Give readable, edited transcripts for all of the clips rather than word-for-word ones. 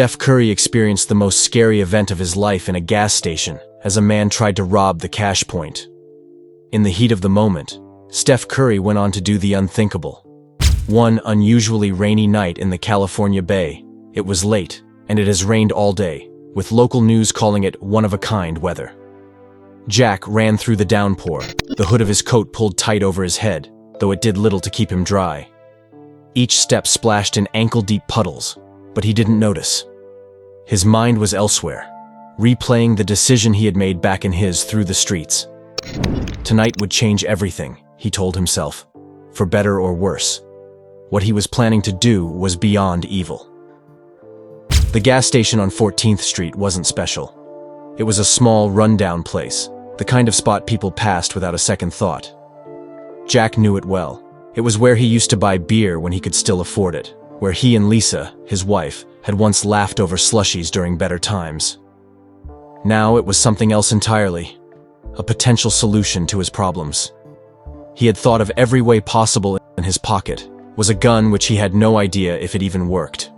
Steph Curry experienced the most scary event of his life in a gas station as a man tried to rob the cash point. In the heat of the moment, Steph Curry went on to do the unthinkable. One unusually rainy night in the California Bay, it was late, and it has rained all day, with local news calling it one-of-a-kind weather. Jack ran through the downpour, the hood of his coat pulled tight over his head, though it did little to keep him dry. Each step splashed in ankle-deep puddles, but he didn't notice. His mind was elsewhere, replaying the decision he had made back in his through the streets. Tonight would change everything, he told himself, for better or worse. What he was planning to do was beyond evil. The gas station on 14th Street wasn't special. It was a small, run-down place, the kind of spot people passed without a second thought. Jack knew it well. It was where he used to buy beer when he could still afford it, where he and Lisa, his wife, had once laughed over slushies during better times. Now it was something else entirely, a potential solution to his problems. He had thought of every way possible. In his pocket was a gun which he had no idea if it even worked.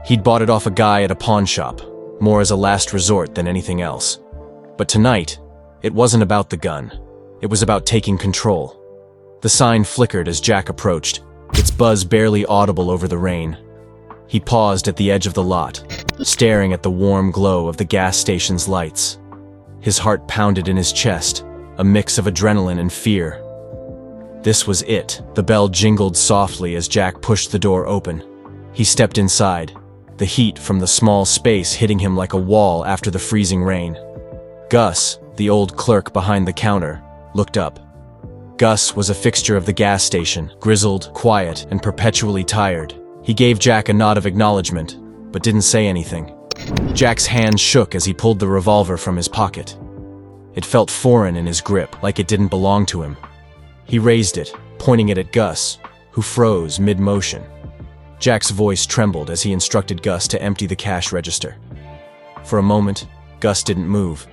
He'd bought it off a guy at a pawn shop, more as a last resort than anything else. But tonight, it wasn't about the gun. It was about taking control. The sign flickered as Jack approached, its buzz barely audible over the rain. He paused at the edge of the lot, staring at the warm glow of the gas station's lights. His heart pounded in his chest, a mix of adrenaline and fear. This was it. The bell jingled softly as Jack pushed the door open. He stepped inside, the heat from the small space hitting him like a wall after the freezing rain. Gus, the old clerk behind the counter, looked up. Gus was a fixture of the gas station, grizzled, quiet, and perpetually tired. He gave Jack a nod of acknowledgement, but didn't say anything. Jack's hand shook as he pulled the revolver from his pocket. It felt foreign in his grip, like it didn't belong to him. He raised it, pointing it at Gus, who froze mid-motion. Jack's voice trembled as he instructed Gus to empty the cash register. For a moment, Gus didn't move.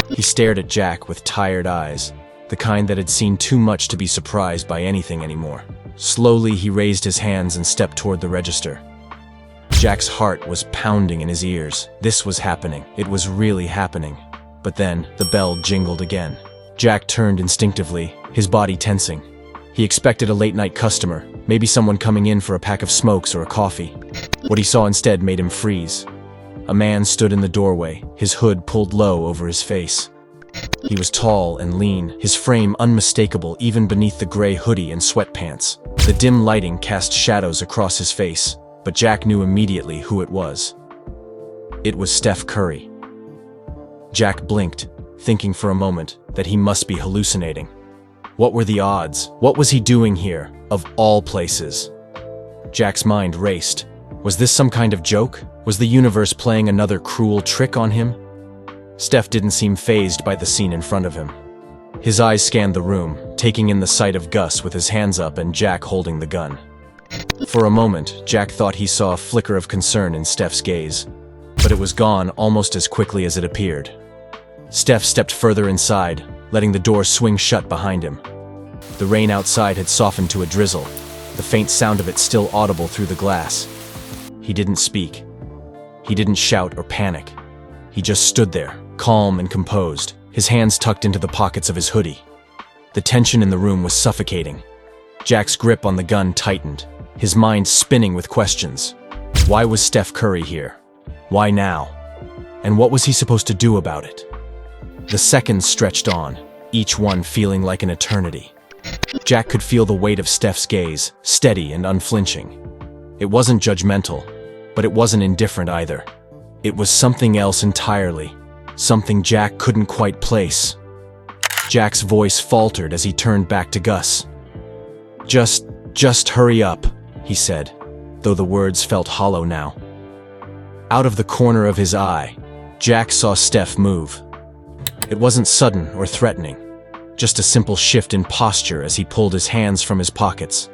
He stared at Jack with tired eyes, the kind that had seen too much to be surprised by anything anymore. Slowly, he raised his hands and stepped toward the register. Jack's heart was pounding in his ears. This was happening. It was really happening. But then, the bell jingled again. Jack turned instinctively, his body tensing. He expected a late-night customer, maybe someone coming in for a pack of smokes or a coffee. What he saw instead made him freeze. A man stood in the doorway, his hood pulled low over his face. He was tall and lean, his frame unmistakable even beneath the gray hoodie and sweatpants. The dim lighting cast shadows across his face, but Jack knew immediately who it was. It was Steph Curry. Jack blinked, thinking for a moment that he must be hallucinating. What were the odds? What was he doing here, of all places? Jack's mind raced. Was this some kind of joke? Was the universe playing another cruel trick on him? Steph didn't seem fazed by the scene in front of him. His eyes scanned the room, taking in the sight of Gus with his hands up and Jack holding the gun. For a moment, Jack thought he saw a flicker of concern in Steph's gaze, but it was gone almost as quickly as it appeared. Steph stepped further inside, letting the door swing shut behind him. The rain outside had softened to a drizzle, the faint sound of it still audible through the glass. He didn't speak. He didn't shout or panic. He just stood there, calm and composed, his hands tucked into the pockets of his hoodie. The tension in the room was suffocating. Jack's grip on the gun tightened, his mind spinning with questions. Why was Steph Curry here? Why now? And what was he supposed to do about it? The seconds stretched on, each one feeling like an eternity. Jack could feel the weight of Steph's gaze, steady and unflinching. It wasn't judgmental, but it wasn't indifferent either. It was something else entirely, something Jack couldn't quite place. Jack's voice faltered as he turned back to Gus. Just hurry up, he said, though the words felt hollow now. Out of the corner of his eye, Jack saw Steph move. It wasn't sudden or threatening, just a simple shift in posture as he pulled his hands from his pockets.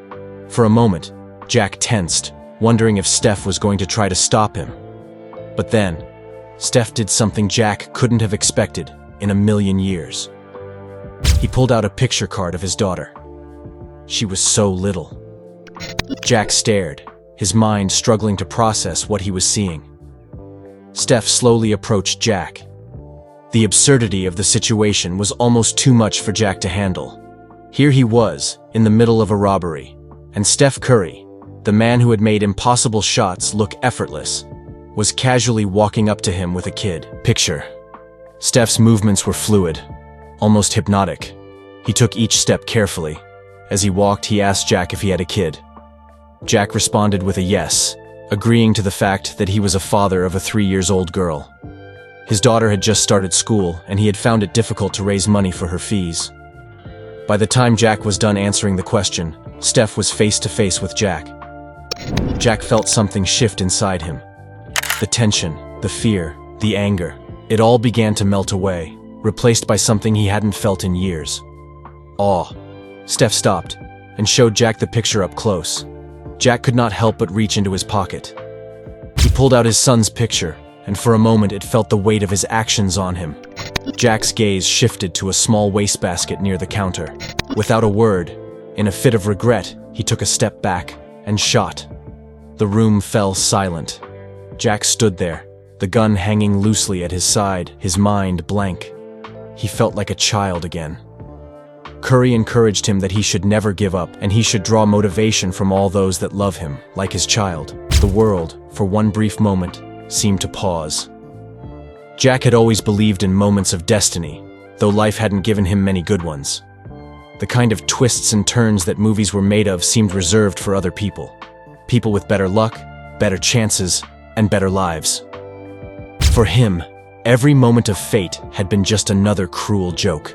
For a moment, Jack tensed, wondering if Steph was going to try to stop him. But then, Steph did something Jack couldn't have expected in a million years. He pulled out a picture card of his daughter. She was so little. Jack stared, his mind struggling to process what he was seeing. Steph slowly approached Jack. The absurdity of the situation was almost too much for Jack to handle. Here he was, in the middle of a robbery, and Steph Curry, the man who had made impossible shots look effortless, was casually walking up to him with a kid. Picture. Steph's movements were fluid, almost hypnotic. He took each step carefully. As he walked, he asked Jack if he had a kid. Jack responded with a yes, agreeing to the fact that he was a father of a 3-year-old girl. His daughter had just started school, and he had found it difficult to raise money for her fees. By the time Jack was done answering the question, Steph was face to face with Jack. Jack felt something shift inside him. The tension, the fear, the anger, it all began to melt away, replaced by something he hadn't felt in years. Awe. Steph stopped and showed Jack the picture up close. Jack could not help but reach into his pocket. He pulled out his son's picture, and for a moment it felt the weight of his actions on him. Jack's gaze shifted to a small wastebasket near the counter. Without a word, in a fit of regret, he took a step back and shot. The room fell silent. Jack stood there, the gun hanging loosely at his side, his mind blank. He felt like a child again. Curry encouraged him that he should never give up, and he should draw motivation from all those that love him, like his child. The world, for one brief moment, seemed to pause. Jack had always believed in moments of destiny, though life hadn't given him many good ones. The kind of twists and turns that movies were made of seemed reserved for other people. People with better luck, better chances, and better lives. For him, every moment of fate had been just another cruel joke.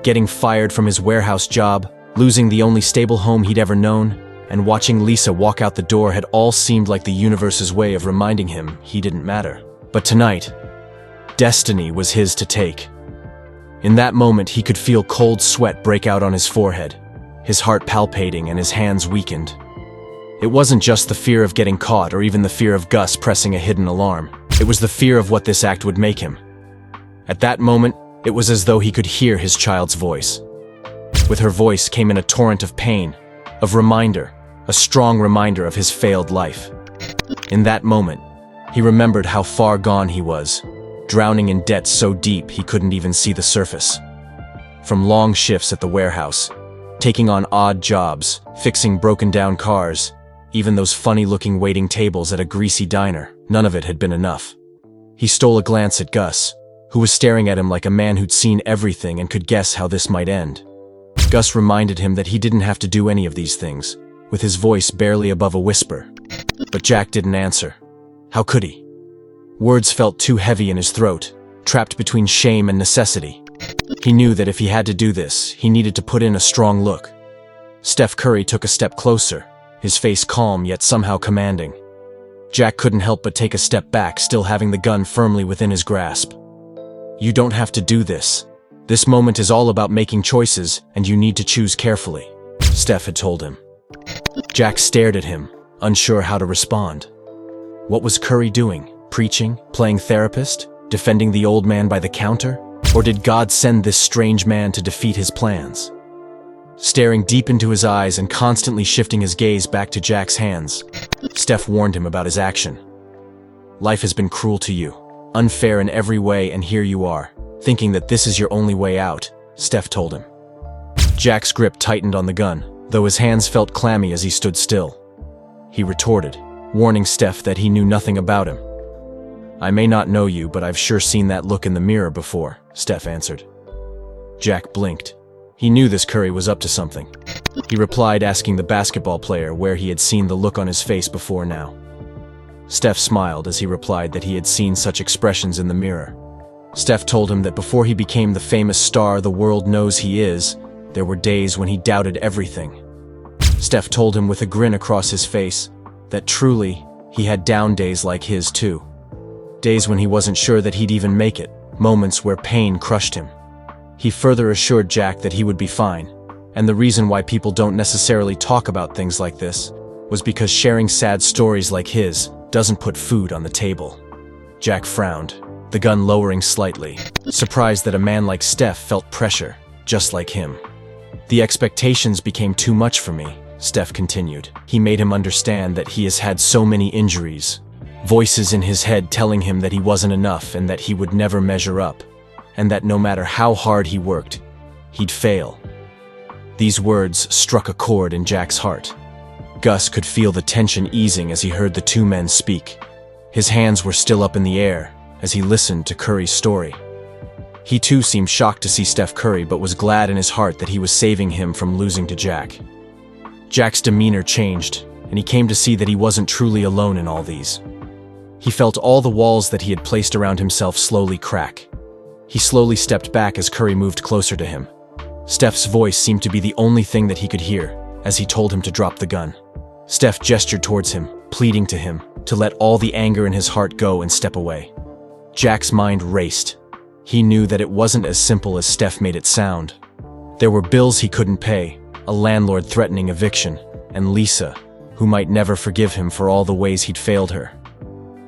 Getting fired from his warehouse job, losing the only stable home he'd ever known, and watching Lisa walk out the door had all seemed like the universe's way of reminding him he didn't matter. But tonight, destiny was his to take. In that moment, he could feel cold sweat break out on his forehead, his heart palpitating and his hands weakened. It wasn't just the fear of getting caught or even the fear of Gus pressing a hidden alarm. It was the fear of what this act would make him. At that moment, it was as though he could hear his child's voice. With her voice came in a torrent of pain, of reminder, a strong reminder of his failed life. In that moment, he remembered how far gone he was, drowning in debt so deep he couldn't even see the surface. From long shifts at the warehouse, taking on odd jobs, fixing broken-down cars, even those funny-looking waiting tables at a greasy diner, none of it had been enough. He stole a glance at Gus, who was staring at him like a man who'd seen everything and could guess how this might end. Gus reminded him that he didn't have to do any of these things, with his voice barely above a whisper. But Jack didn't answer. How could he? Words felt too heavy in his throat, trapped between shame and necessity. He knew that if he had to do this, he needed to put in a strong look. Steph Curry took a step closer, his face calm yet somehow commanding. Jack couldn't help but take a step back, still having the gun firmly within his grasp. You don't have to do this. This moment is all about making choices, and you need to choose carefully, Steph had told him. Jack stared at him, unsure how to respond. What was Curry doing? Preaching? Playing therapist? Defending the old man by the counter? Or did God send this strange man to defeat his plans? Staring deep into his eyes and constantly shifting his gaze back to Jack's hands, Steph warned him about his action. Life has been cruel to you, unfair in every way, and here you are, thinking that this is your only way out, Steph told him. Jack's grip tightened on the gun, though his hands felt clammy as he stood still. He retorted, warning Steph that he knew nothing about him. I may not know you, but I've sure seen that look in the mirror before, Steph answered. Jack blinked. He knew this Curry was up to something. He replied, asking the basketball player where he had seen the look on his face before now. Steph smiled as he replied that he had seen such expressions in the mirror. Steph told him that before he became the famous star the world knows he is, there were days when he doubted everything. Steph told him with a grin across his face that truly, he had down days like his too. Days when he wasn't sure that he'd even make it, moments where pain crushed him. He further assured Jack that he would be fine, and the reason why people don't necessarily talk about things like this was because sharing sad stories like his doesn't put food on the table. Jack frowned, the gun lowering slightly, surprised that a man like Steph felt pressure, just like him. The expectations became too much for me, Steph continued. He made him understand that he has had so many injuries, Voices in his head telling him that he wasn't enough and that he would never measure up, and that no matter how hard he worked, he'd fail. These words struck a chord in Jack's heart. Gus could feel the tension easing as he heard the two men speak. His hands were still up in the air as he listened to Curry's story. He too seemed shocked to see Steph Curry, but was glad in his heart that he was saving him from losing to Jack. Jack's demeanor changed, and he came to see that he wasn't truly alone in all these. He felt all the walls that he had placed around himself slowly crack. He slowly stepped back as Curry moved closer to him. Steph's voice seemed to be the only thing that he could hear as he told him to drop the gun. Steph gestured towards him, pleading to him to let all the anger in his heart go and step away. Jack's mind raced. He knew that it wasn't as simple as Steph made it sound. There were bills he couldn't pay, a landlord threatening eviction, and Lisa, who might never forgive him for all the ways he'd failed her.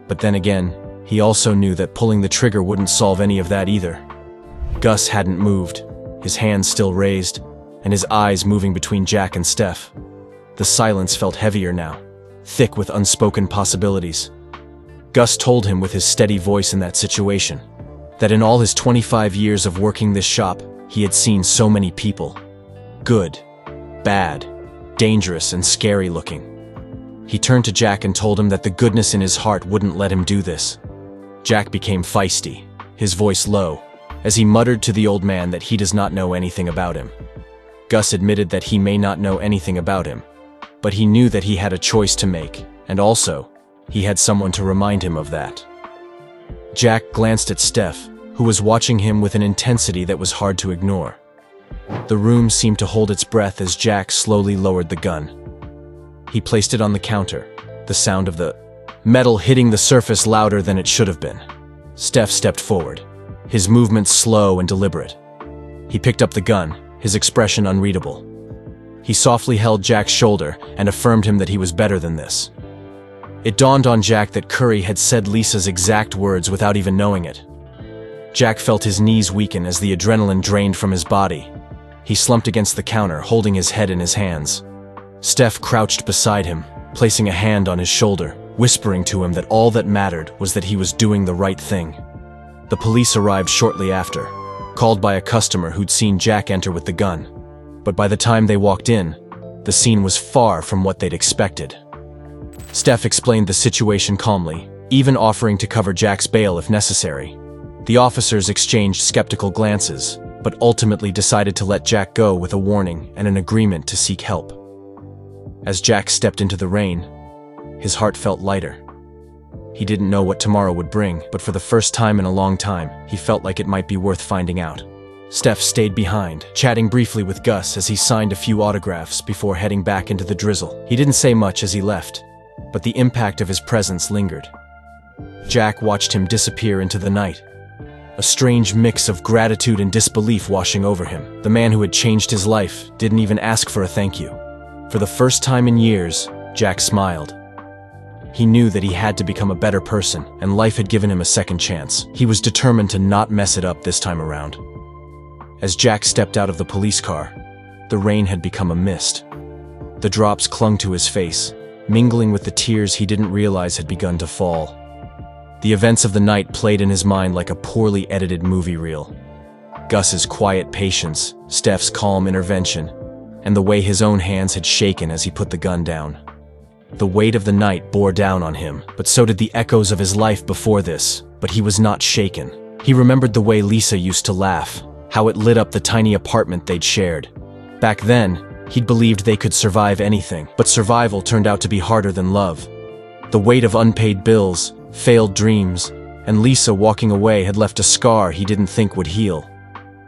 But then again, he also knew that pulling the trigger wouldn't solve any of that either. Gus hadn't moved, his hands still raised, and his eyes moving between Jack and Steph. The silence felt heavier now, thick with unspoken possibilities. Gus told him with his steady voice in that situation that in all his 25 years of working this shop, he had seen so many people. Good, bad, dangerous, and scary looking. He turned to Jack and told him that the goodness in his heart wouldn't let him do this. Jack became feisty, his voice low, as he muttered to the old man that he does not know anything about him. Gus admitted that he may not know anything about him, but he knew that he had a choice to make, and also, he had someone to remind him of that. Jack glanced at Steph, who was watching him with an intensity that was hard to ignore. The room seemed to hold its breath as Jack slowly lowered the gun. He placed it on the counter, the sound of the metal hitting the surface louder than it should have been. Steph stepped forward, his movements slow and deliberate. He picked up the gun, his expression unreadable. He softly held Jack's shoulder and affirmed him that he was better than this. It dawned on Jack that Curry had said Lisa's exact words without even knowing it. Jack felt his knees weaken as the adrenaline drained from his body. He slumped against the counter, holding his head in his hands. Steph crouched beside him, placing a hand on his shoulder, whispering to him that all that mattered was that he was doing the right thing. The police arrived shortly after, called by a customer who'd seen Jack enter with the gun. But by the time they walked in, the scene was far from what they'd expected. Steph explained the situation calmly, even offering to cover Jack's bail if necessary. The officers exchanged skeptical glances, but ultimately decided to let Jack go with a warning and an agreement to seek help. As Jack stepped into the rain, his heart felt lighter. He didn't know what tomorrow would bring, but for the first time in a long time, he felt like it might be worth finding out. Steph stayed behind, chatting briefly with Gus as he signed a few autographs before heading back into the drizzle. He didn't say much as he left, but the impact of his presence lingered. Jack watched him disappear into the night, a strange mix of gratitude and disbelief washing over him. The man who had changed his life didn't even ask for a thank you. For the first time in years, Jack smiled. He knew that he had to become a better person, and life had given him a second chance. He was determined to not mess it up this time around. As Jack stepped out of the police car, the rain had become a mist. The drops clung to his face, mingling with the tears he didn't realize had begun to fall. The events of the night played in his mind like a poorly edited movie reel. Gus's quiet patience, Steph's calm intervention, and the way his own hands had shaken as he put the gun down. The weight of the night bore down on him, but so did the echoes of his life before this, but he was not shaken. He remembered the way Lisa used to laugh, how it lit up the tiny apartment they'd shared. Back then, he'd believed they could survive anything, but survival turned out to be harder than love. The weight of unpaid bills, failed dreams, and Lisa walking away had left a scar he didn't think would heal.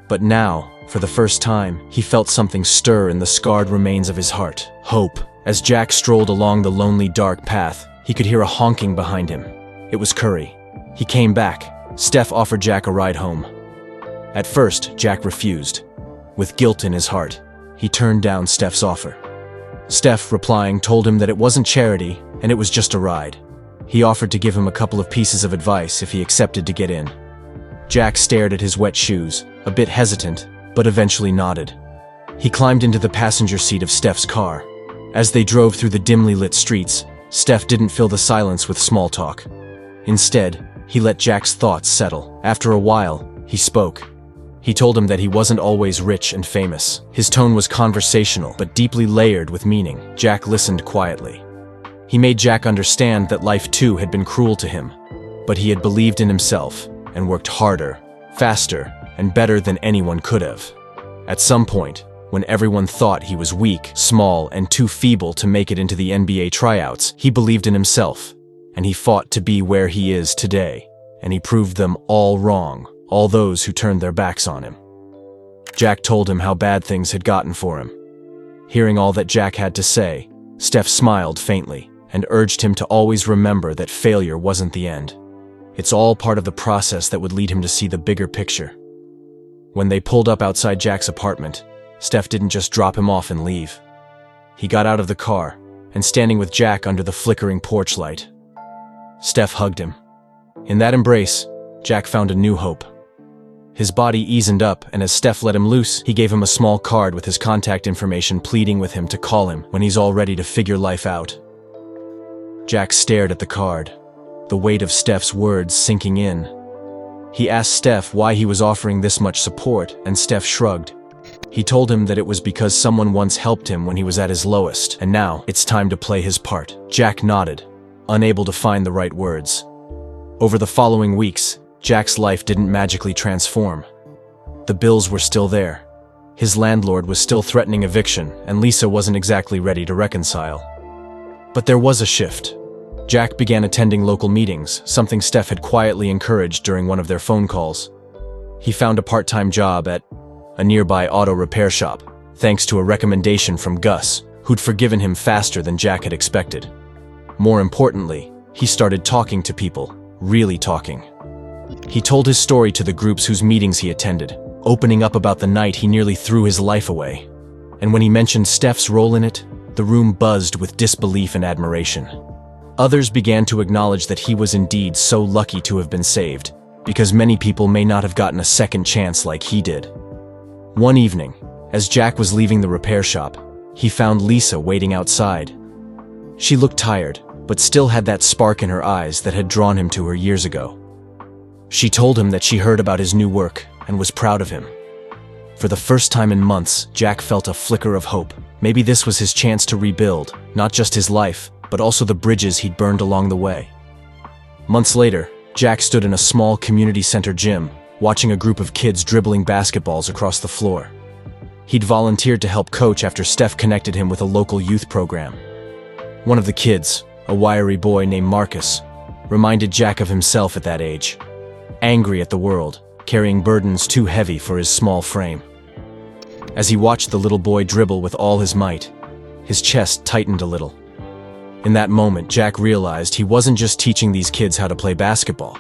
But now, for the first time, he felt something stir in the scarred remains of his heart. Hope. As Jack strolled along the lonely, dark path, he could hear a honking behind him. It was Curry. He came back. Steph offered Jack a ride home. At first, Jack refused. With guilt in his heart, he turned down Steph's offer. Steph, replying, told him that it wasn't charity and it was just a ride. He offered to give him a couple of pieces of advice if he accepted to get in. Jack stared at his wet shoes, a bit hesitant, but eventually nodded. He climbed into the passenger seat of Steph's car. As they drove through the dimly lit streets, Steph didn't fill the silence with small talk. Instead, he let Jack's thoughts settle. After a while, he spoke. He told him that he wasn't always rich and famous. His tone was conversational, but deeply layered with meaning. Jack listened quietly. He made Jack understand that life too had been cruel to him, but he had believed in himself and worked harder, faster, and better than anyone could have. At some point, when everyone thought he was weak, small, and too feeble to make it into the NBA tryouts, he believed in himself, and he fought to be where he is today, and he proved them all wrong, all those who turned their backs on him. Jack told him how bad things had gotten for him. Hearing all that Jack had to say, Steph smiled faintly and urged him to always remember that failure wasn't the end. It's all part of the process that would lead him to see the bigger picture. When they pulled up outside Jack's apartment, Steph didn't just drop him off and leave. He got out of the car and standing with Jack under the flickering porch light. Steph hugged him. In that embrace, Jack found a new hope. His body eased up, and as Steph let him loose, he gave him a small card with his contact information, pleading with him to call him when he's all ready to figure life out. Jack stared at the card, the weight of Steph's words sinking in. He asked Steph why he was offering this much support, and Steph shrugged. He told him that it was because someone once helped him when he was at his lowest, and now it's time to play his part. Jack nodded, unable to find the right words. Over the following weeks, Jack's life didn't magically transform. The bills were still there. His landlord was still threatening eviction, and Lisa wasn't exactly ready to reconcile. But there was a shift. Jack began attending local meetings, something Steph had quietly encouraged during one of their phone calls. He found a part-time job at a nearby auto repair shop, thanks to a recommendation from Gus, who'd forgiven him faster than Jack had expected. More importantly, he started talking to people, really talking. He told his story to the groups whose meetings he attended, opening up about the night he nearly threw his life away. And when he mentioned Steph's role in it, the room buzzed with disbelief and admiration. Others began to acknowledge that he was indeed so lucky to have been saved, because many people may not have gotten a second chance like he did. One evening, as Jack was leaving the repair shop, he found Lisa waiting outside. She looked tired, but still had that spark in her eyes that had drawn him to her years ago. She told him that she heard about his new work and was proud of him. For the first time in months, Jack felt a flicker of hope. Maybe this was his chance to rebuild, not just his life, but also the bridges he'd burned along the way. Months later, Jack stood in a small community center gym, watching a group of kids dribbling basketballs across the floor. He'd volunteered to help coach after Steph connected him with a local youth program. One of the kids, a wiry boy named Marcus, reminded Jack of himself at that age. Angry at the world, carrying burdens too heavy for his small frame. As he watched the little boy dribble with all his might, his chest tightened a little. In that moment, Jack realized he wasn't just teaching these kids how to play basketball.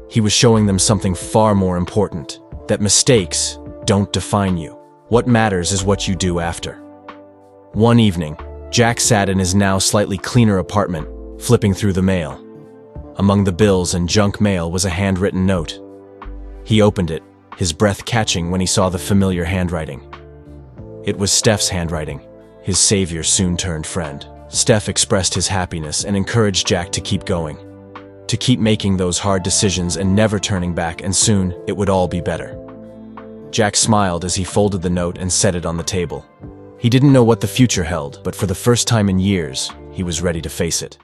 He was showing them something far more important, that mistakes don't define you. What matters is what you do after. One evening, Jack sat in his now slightly cleaner apartment, flipping through the mail. Among the bills and junk mail was a handwritten note. He opened it, his breath catching when he saw the familiar handwriting. It was Steph's handwriting, his savior soon turned friend. Steph expressed his happiness and encouraged Jack to keep going, to keep making those hard decisions and never turning back, and soon it would all be better. Jack smiled as he folded the note and set it on the table. He didn't know what the future held, but for the first time in years, he was ready to face it.